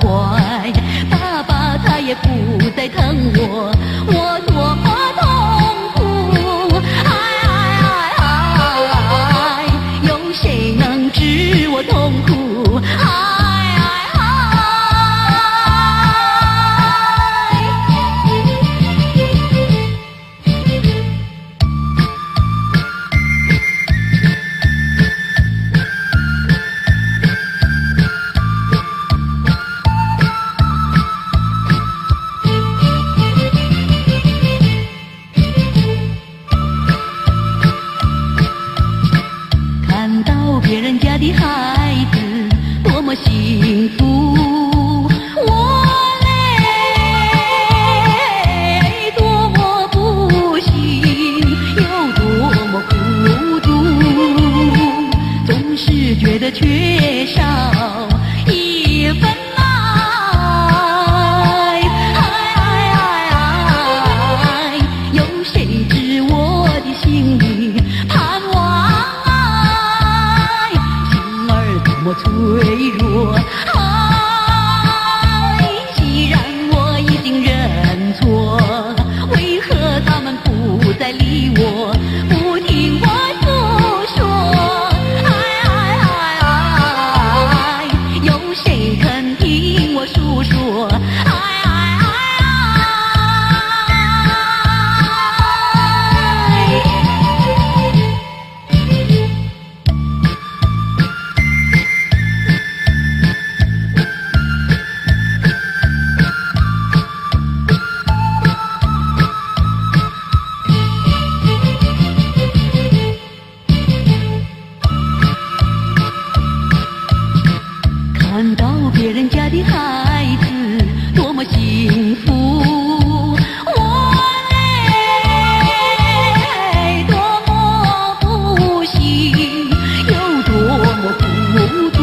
怀，爸爸他也不再疼我，我多么痛苦！有谁能知我痛苦？看到别人家的孩子多么幸福，我嘞多么不幸，又多么孤独，总是觉得缺少一份爱。有谁知我的心里盼望？多么脆弱！既然我已经认错，为何他们不再理我，不听我诉说？有谁肯听我诉说？看到别人家的孩子多么幸福，我嘞多么不幸，又多么孤独，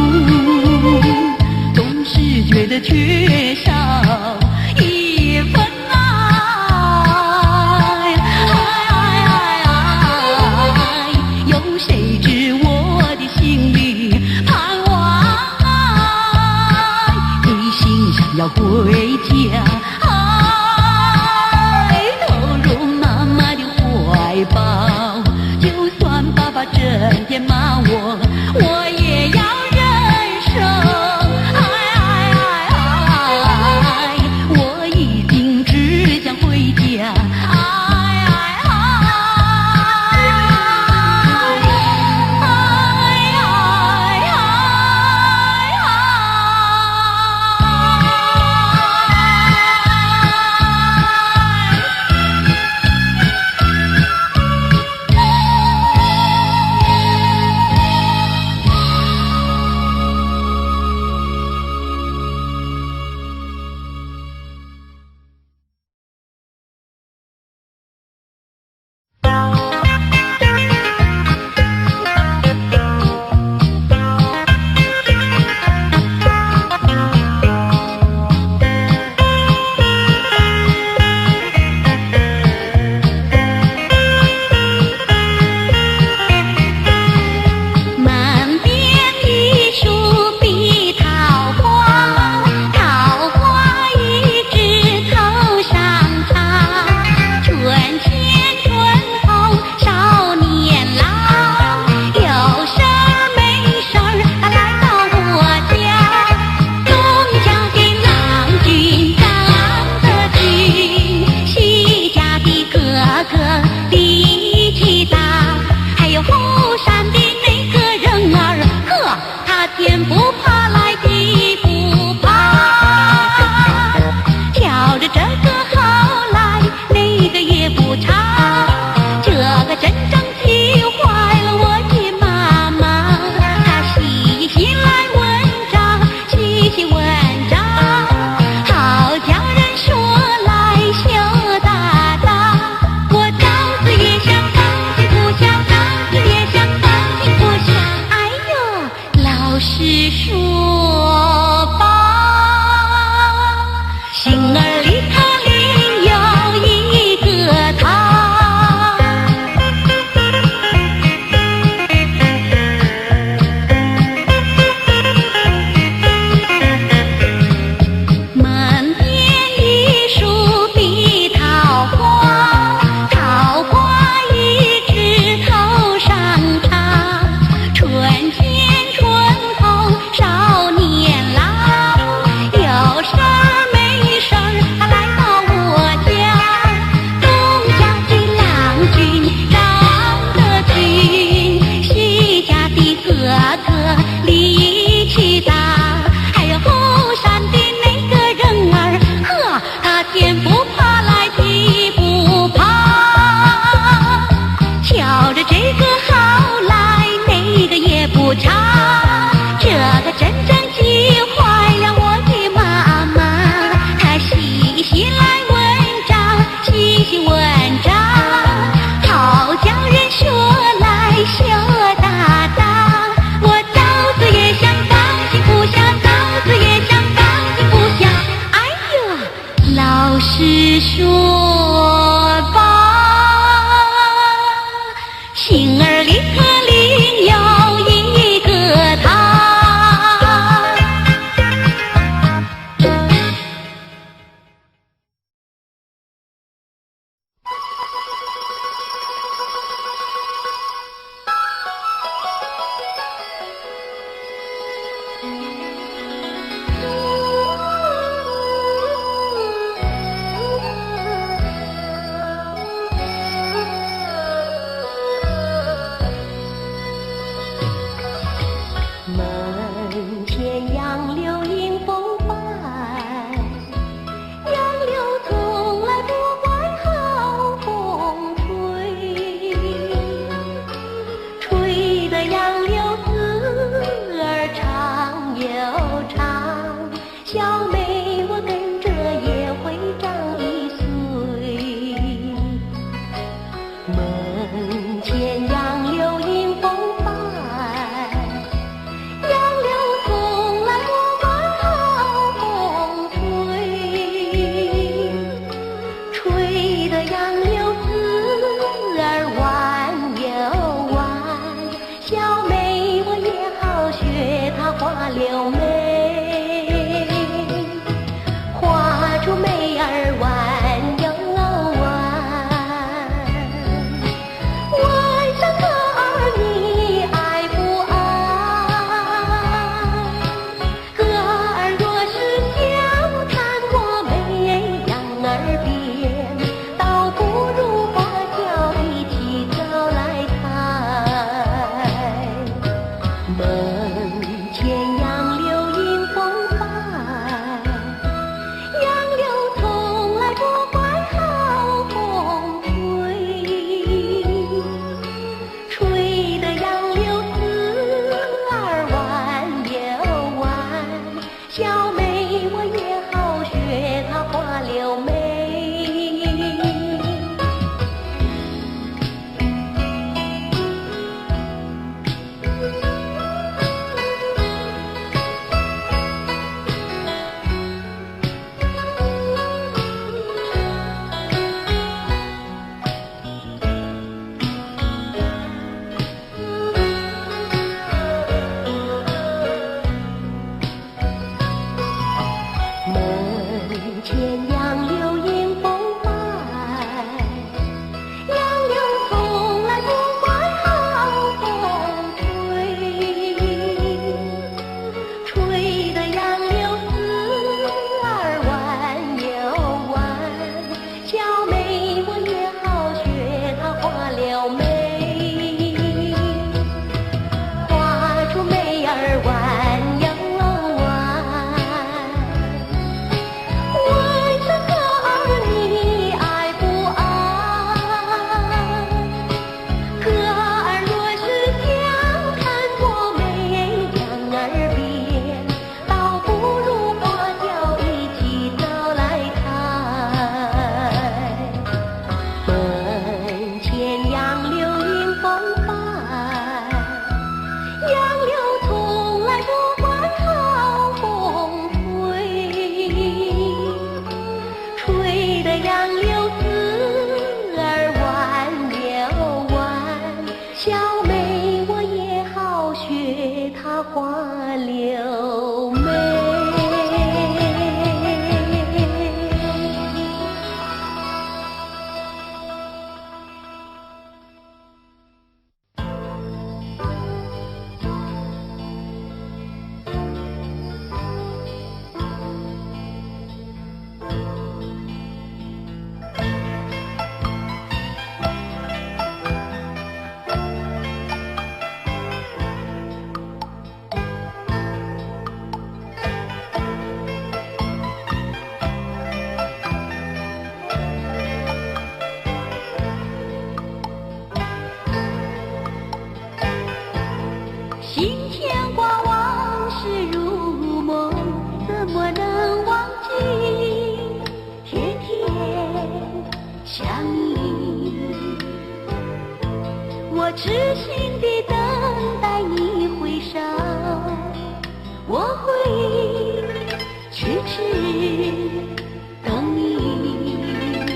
总是觉得缺少一份爱。有谁知我的心里盼望？想要回家，投入妈妈的怀抱，就算爸爸整天骂我，我也要忍受。我已经只想回家。说吧，心儿里可另有一个他。门前杨柳迎风摆，杨柳从来不怪好风吹，吹得杨柳丝儿长又长，小妹我跟着也会长一岁。门前杨柳迎风摆，花柳眉，画出眉儿弯又弯。问声哥儿你爱不爱？哥儿若是想看我眉杨儿边，倒不如把脚一起找来抬。门前杨柳迎风摆，杨柳从来不怪好风吹，吹得杨柳丝儿弯又弯，小妹我也好学她花柳眉。门前杨柳迎风摆，杨柳从来不怪好风吹，吹得杨柳丝儿弯又弯，小妹我也好学她花柳眉，画出眉儿弯又弯。问声哥儿你爱不爱？哥儿若是想看我眉杨儿边，倒不如把脚一起找来抬。门前杨柳迎风摆，杨柳从来不怪好风吹，吹得杨柳丝儿弯又弯，小妹我也好学她花柳眉。心牵挂往事如梦，怎么能忘记天天相依？我痴心地等待你回首，我会痴痴等你。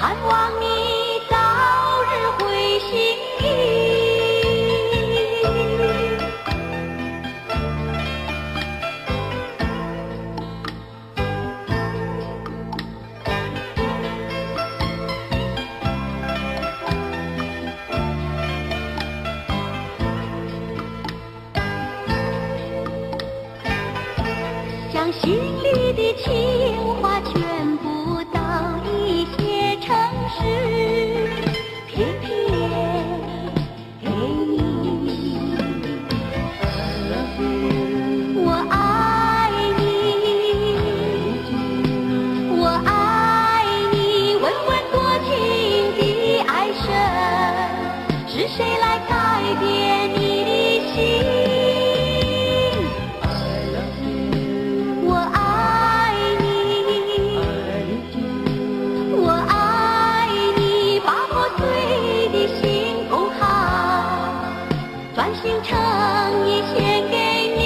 盼望你早日回心。将心里的情话全部都已写成诗，偏偏给你。我爱你，我爱你，温温多情的爱神，是谁来改变你的心？专心诚意献给你。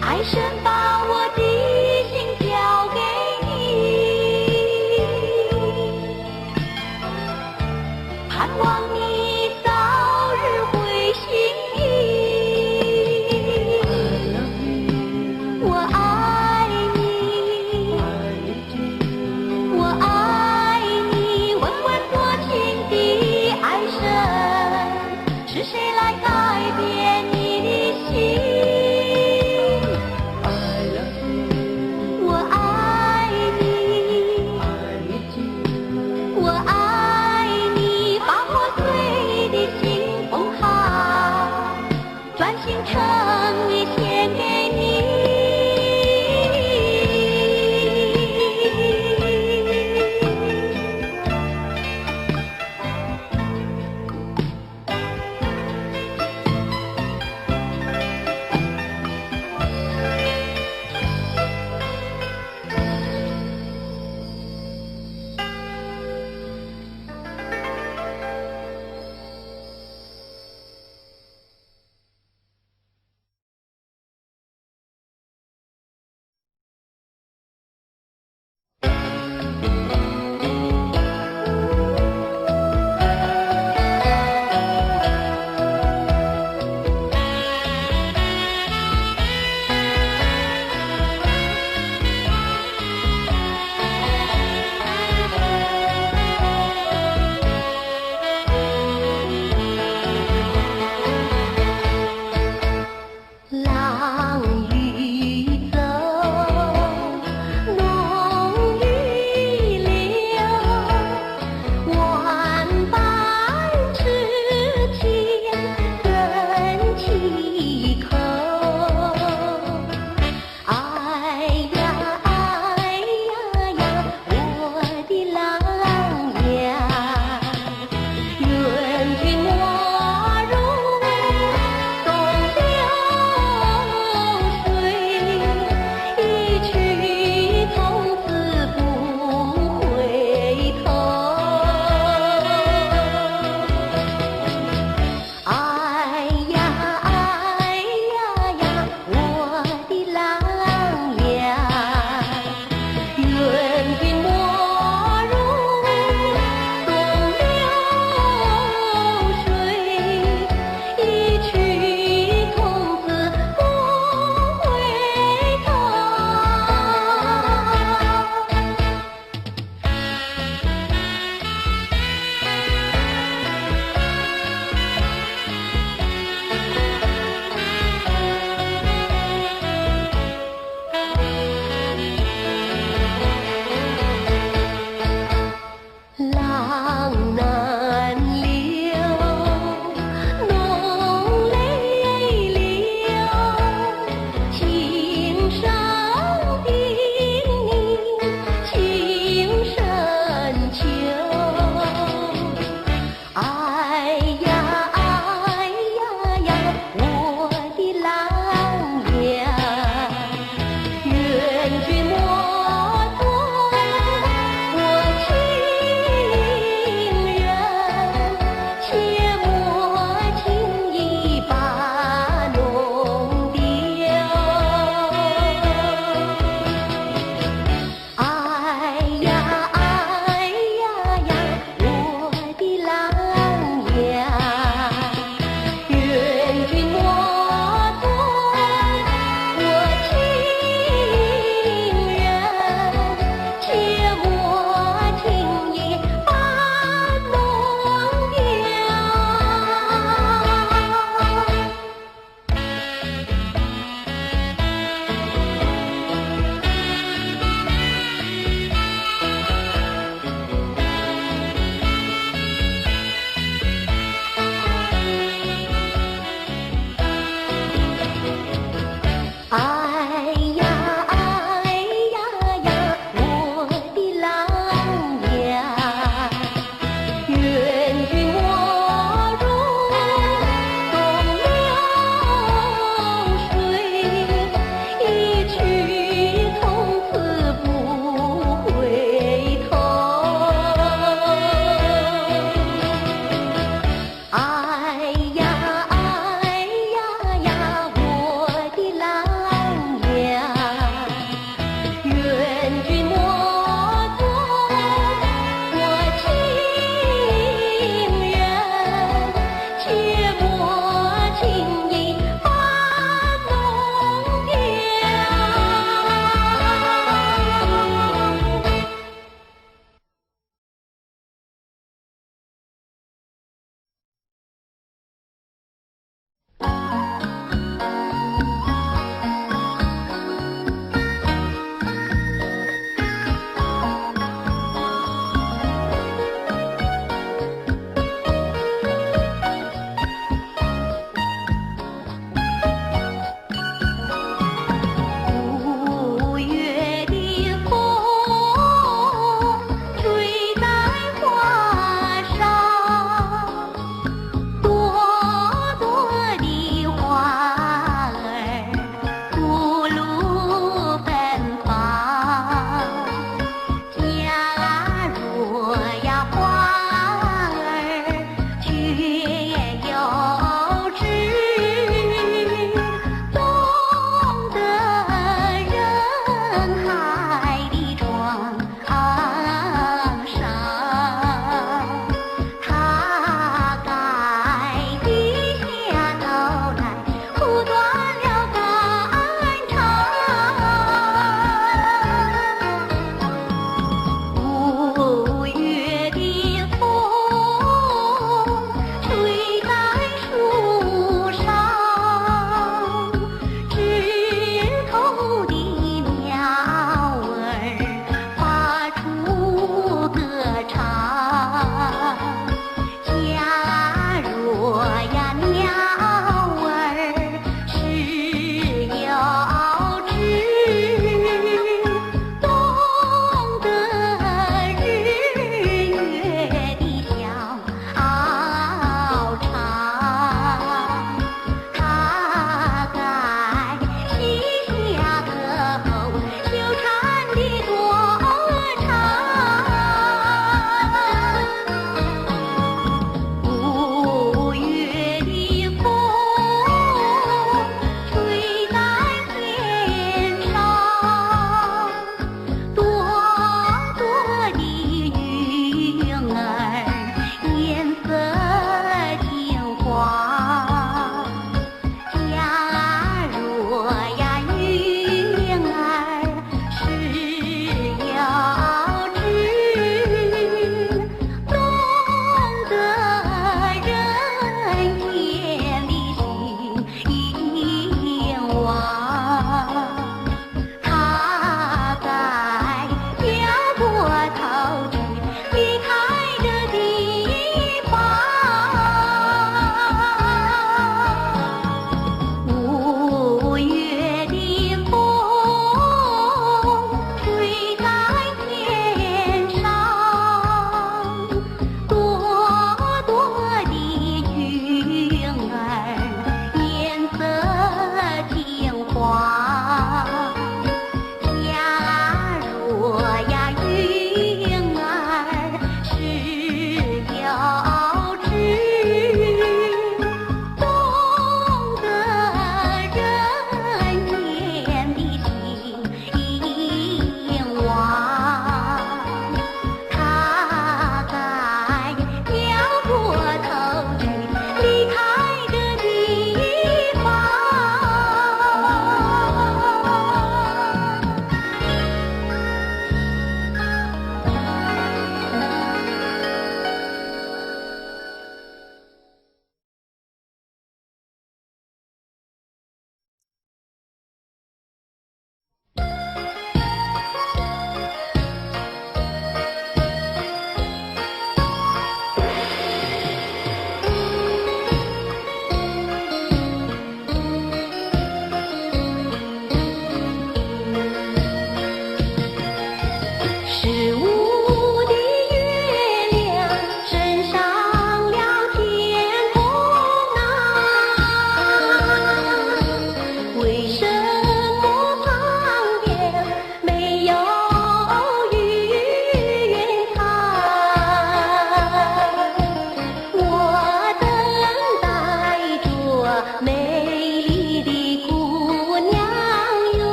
爱神把我的心交给盼望你早日回心。我爱你，我爱你，温温多情的爱神，是谁来改变你的心？我爱你，我爱你。专心诚意献给你。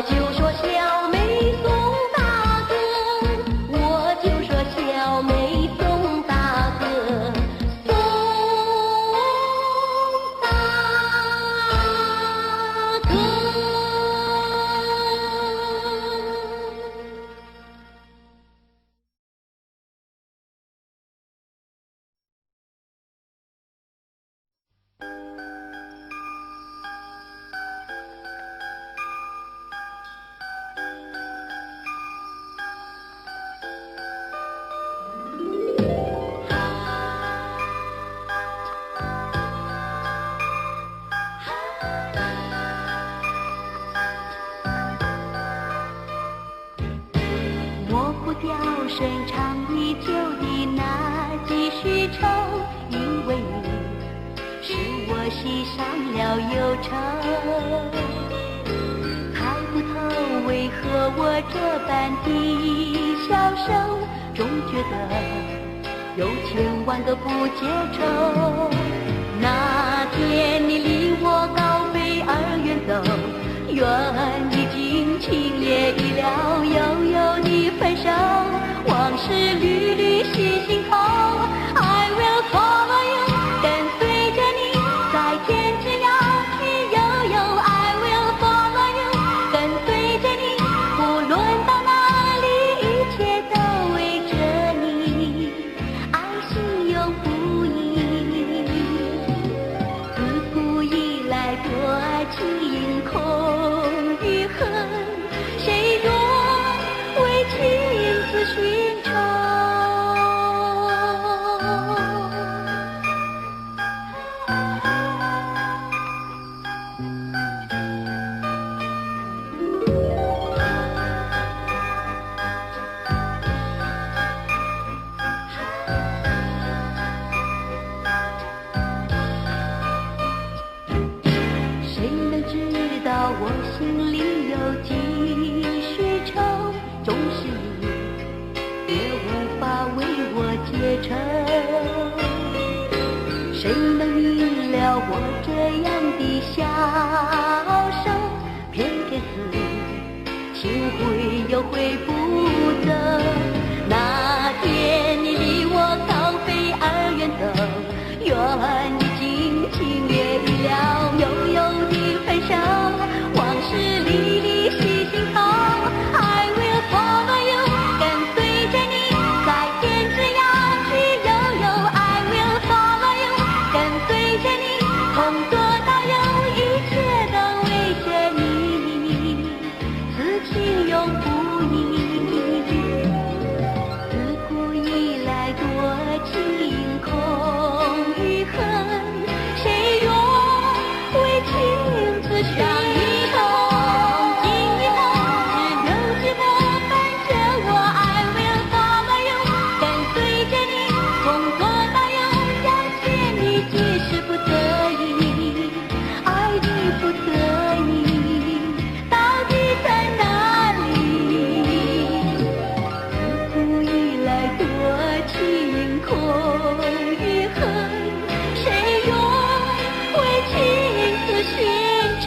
就说小妹送大哥，我就说小妹送大哥，送大哥。我不掉深藏已久的那几许愁，因为你使我喜上了忧愁。猜不透为何我这般的消瘦，总觉得有千万个不解愁。那天你离我高飞而远走，愿已经情也已了，悠悠的分手，往事缕缕系心头。I will follow you， 跟随着你，在天之涯去悠悠。I will follow you， 跟随着你，不论到哪里，一切都为着你，爱心永不移。自古以来多情空与恨，谁若为情字寻仇。谁能知道我心里有几许愁，纵使你也无法为我解愁。谁能明了我这样的消瘦，偏偏是情回又回不走。那天你离我高飞而远走，愿已经情也已了，悠悠的分手，往事历历系心头。I will follow you， 跟随着你，在天之涯去悠悠。I will follow you， 跟随着你，从左到右，一切都为着你，此情永不移。自古以来多情空与恨，谁若为情字寻仇。情一头，只留寂寞伴着我。I will follow you， 跟随着你，从左到右，要见你皆是不得已，爱的不得已，到底在哪里？自古以来多情空与恨，谁若为情字寻仇。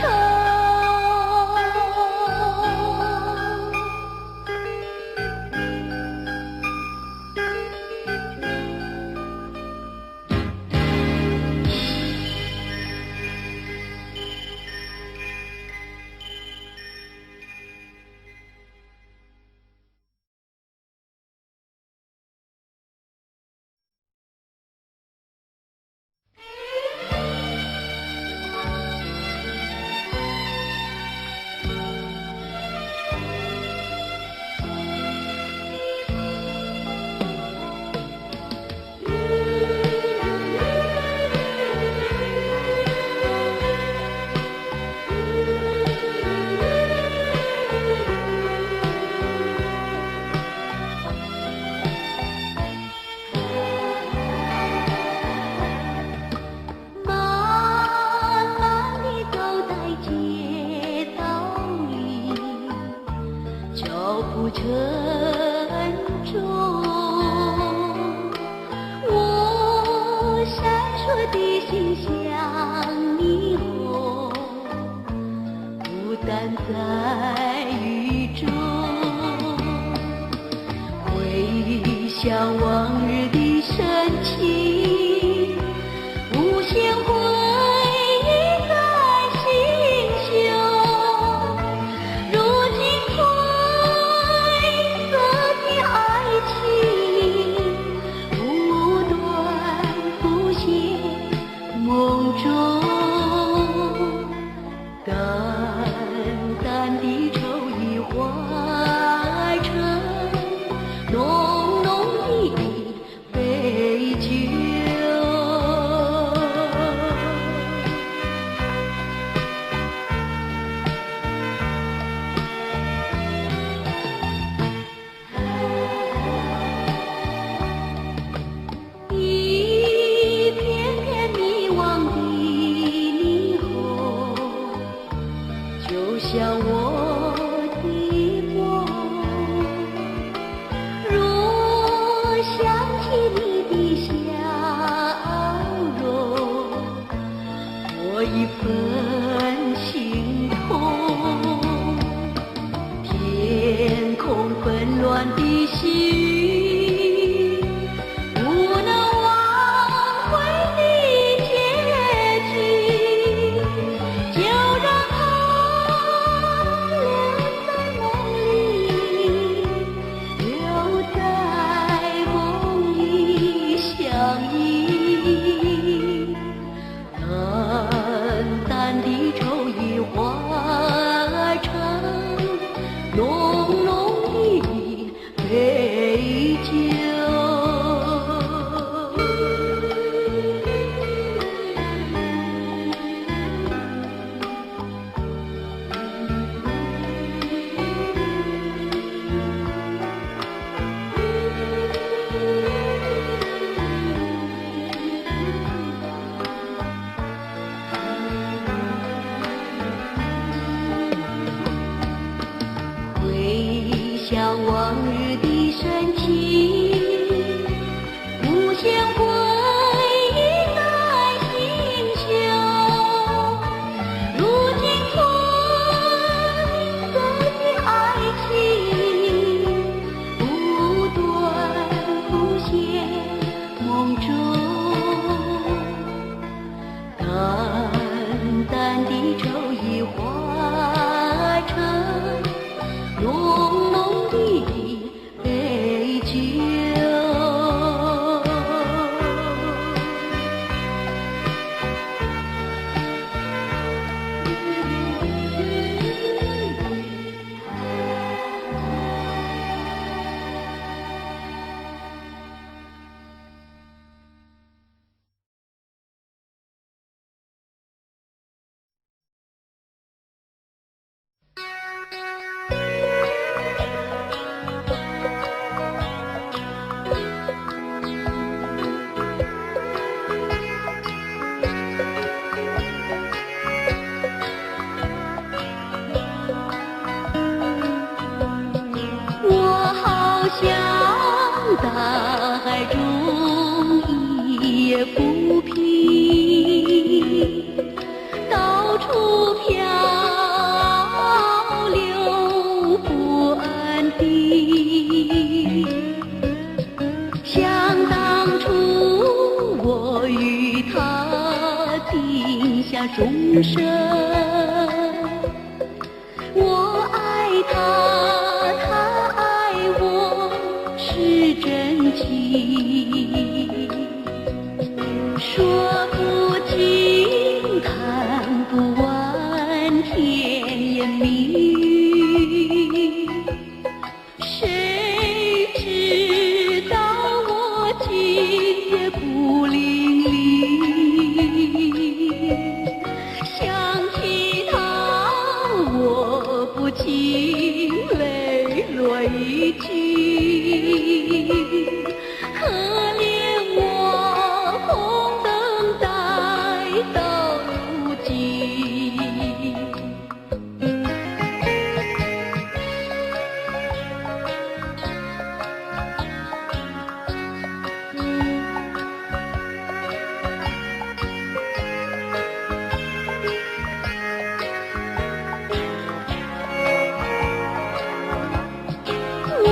沉重，我闪烁的心像霓虹，不但在像往日的深情，无限回忆在心胸。如今褪色的爱情，不断浮现梦中，淡淡的愁已化成浓浓的杯酒。一片片迷惘的霓虹，就像我的梦。若想起你的笑容，我一份心痛。天空纷乱的细雨，不能挽回的结局，就让它留在梦里，留在梦里相依。淡淡的愁已化成浓浓的杯酒。回想往日的深情，无限回忆在心胸。如今褪色的爱情，不断浮现梦中，淡淡的愁已化成浓浓的杯酒。我好像大海中一叶浮萍，到处漂流不安定。想当初我与他定下终身，我爱他，他爱我，是真情。说不尽，谈不完，甜言蜜语。谁知道我今夜孤零零，想起他，我不禁泪落一句，可怜我空等待到如今。我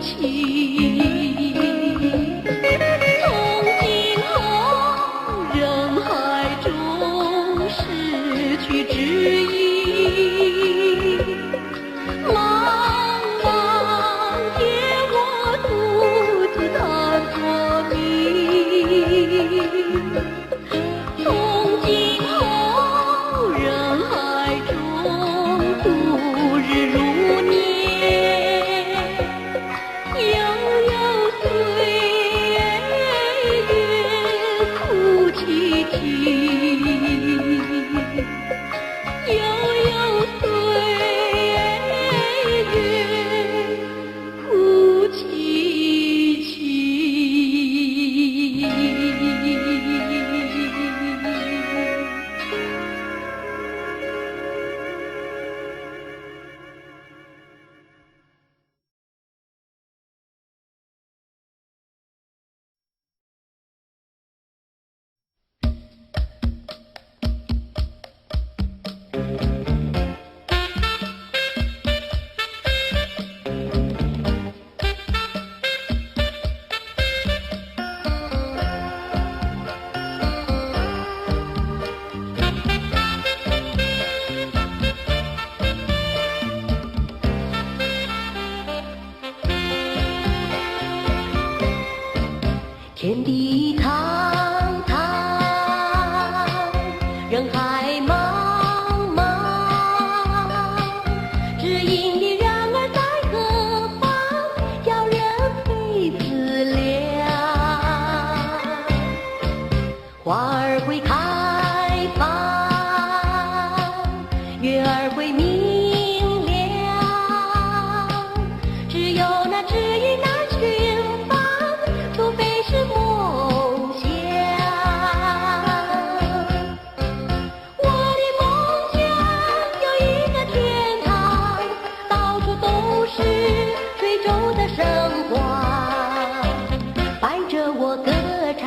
情。从今后，人海中失去知音，茫茫夜我独自探索觅。从今后，人海中度日如年，悠悠岁月哭凄凄，悠悠岁月哭凄天地苍苍，人海茫茫，知音的人儿在何方？叫人非思量。花儿会开放，月儿会明亮，只有那知音难寻访，除非是梦想。我的梦想有一个天堂，到处都是水中的生花，伴着我歌唱，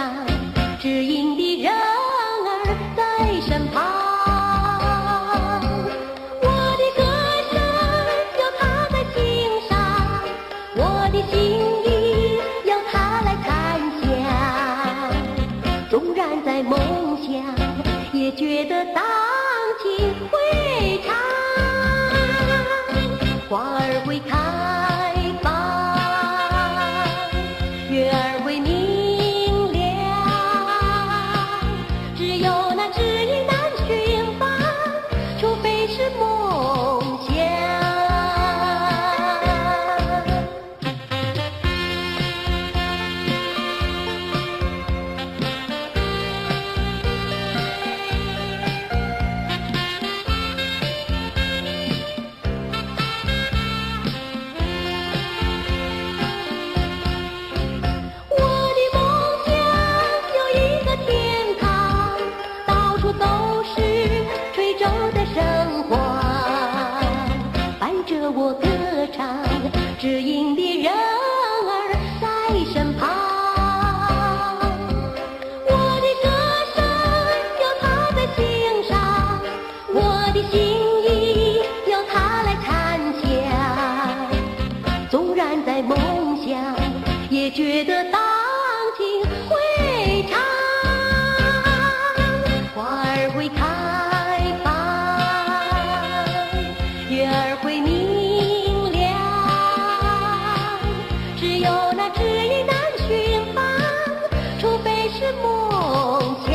知音的人儿在身旁。我的歌声有他在心上，我的心意要他来参详。纵然在梦乡，也觉得荡气回肠。花儿会开放，月儿会明亮，只有那知音难寻访，除非是梦想。我的梦想有一个天堂，到处都是水中的生花，伴着我歌唱，知音的人儿在身旁。我的歌声有他在心上，我的心意要他来参详。纵然在梦乡，也觉得荡气回肠。花儿会开放，月儿会明亮，只有那知音难寻访，除非是梦想。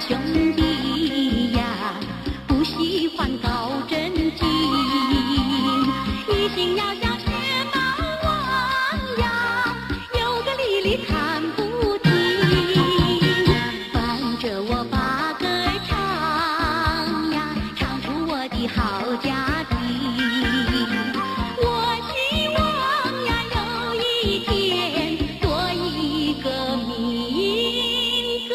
兄弟呀，不喜欢搞正经，一心要像薛猫王呀，有个理理看不清。伴着我把歌唱呀，唱出我的好家庭。我希望呀，有一天做一个民歌。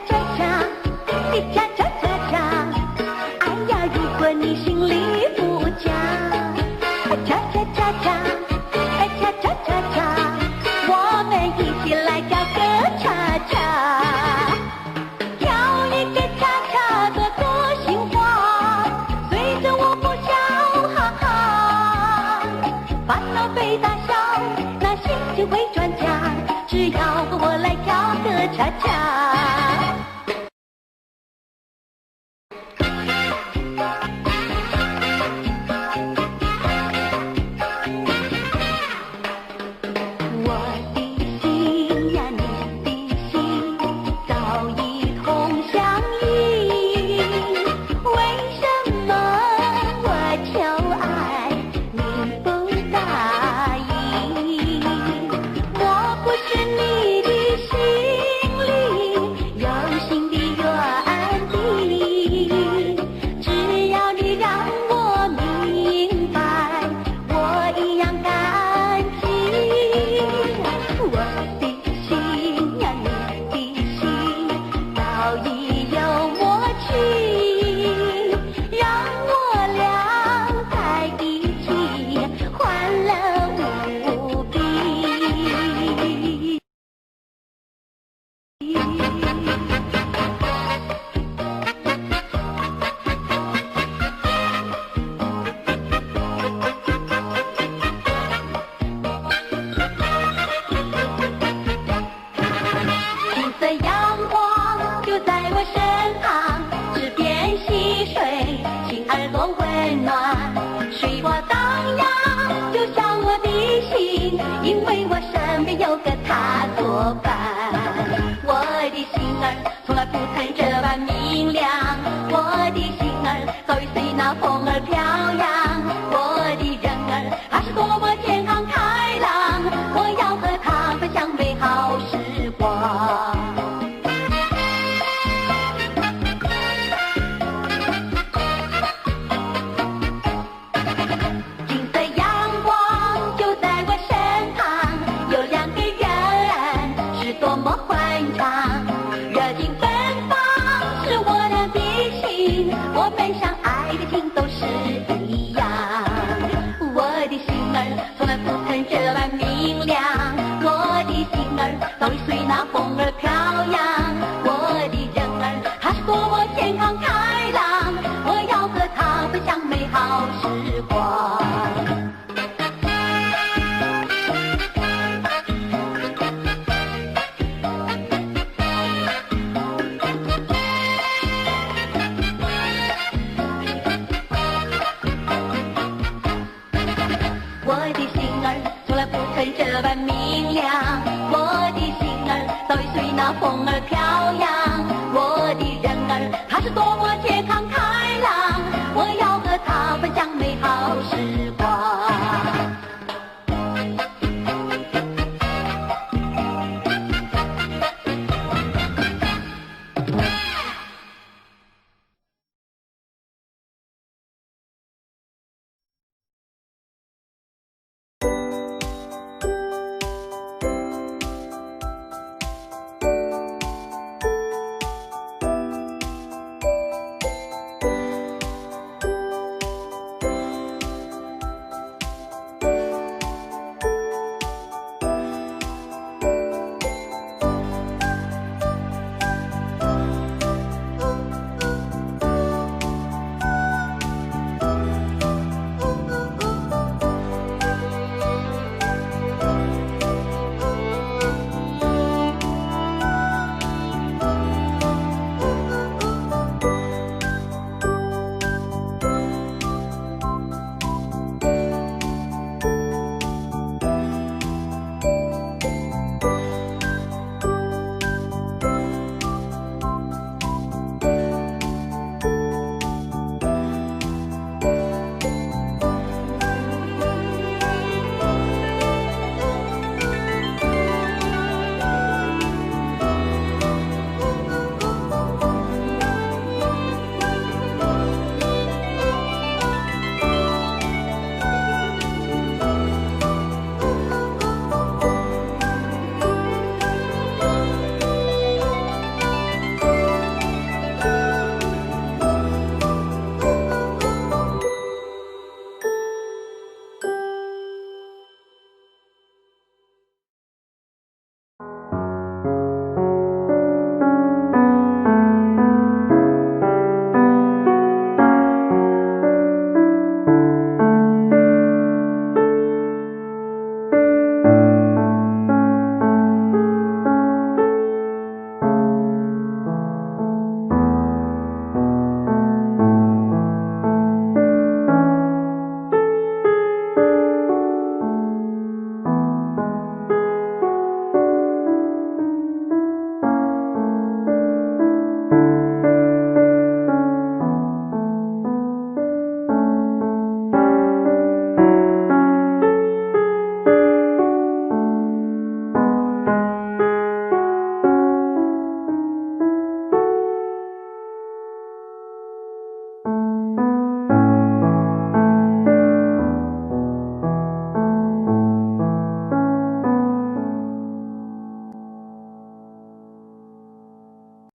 恰恰，你恰恰恰恰，哎呀，如果你心里不假，恰恰恰恰，哎恰恰恰恰，我们一起来跳个恰恰，跳一个恰恰多多心花，随着我不笑哈哈，烦恼被打消，那心情会转佳，只要和我来跳个恰恰。因为我身边有个他作伴，我的心儿从来不曾这般明亮，我的心儿早已随那风儿飘扬，我的人儿他是多么健康开朗，我要和他分享美好时光。我们相爱的情都是一样，我的心儿从来不曾这般明亮，我的心儿早已随那风儿飘扬，我的人儿他是多么健康开朗，我要和他分享美好时光。